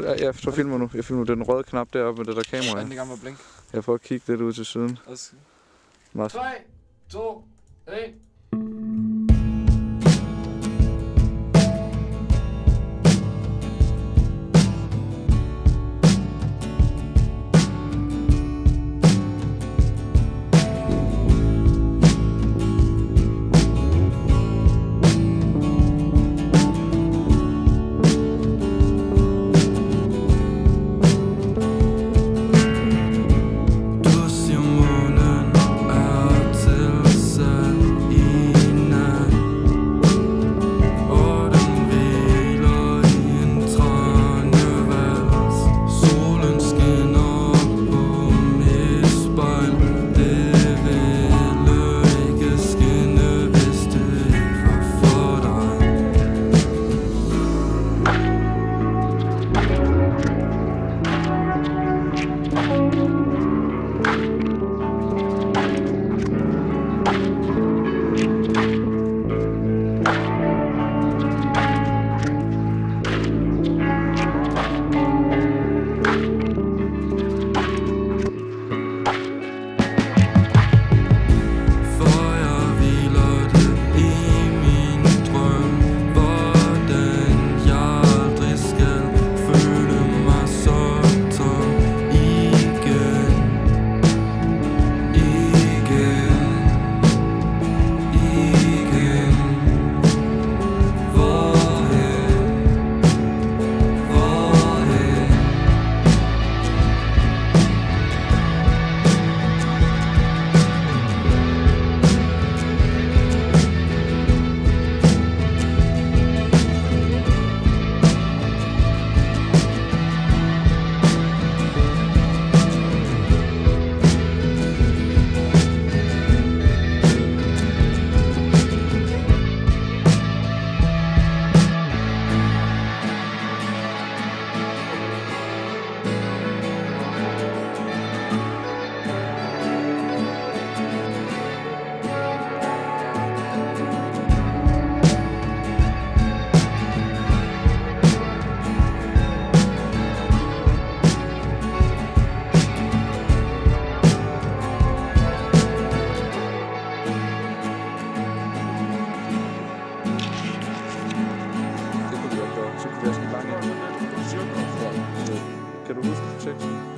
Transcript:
Jeg filmer nu. Jeg filmer den røde knap deroppe med det der kamera. Ja, den gamle blink. Jeg får at kigge lidt ud til siden. 3, 2, 1. Så kunne vi også gøre. Så kunne vi også lige bange. Kan du huske projektet?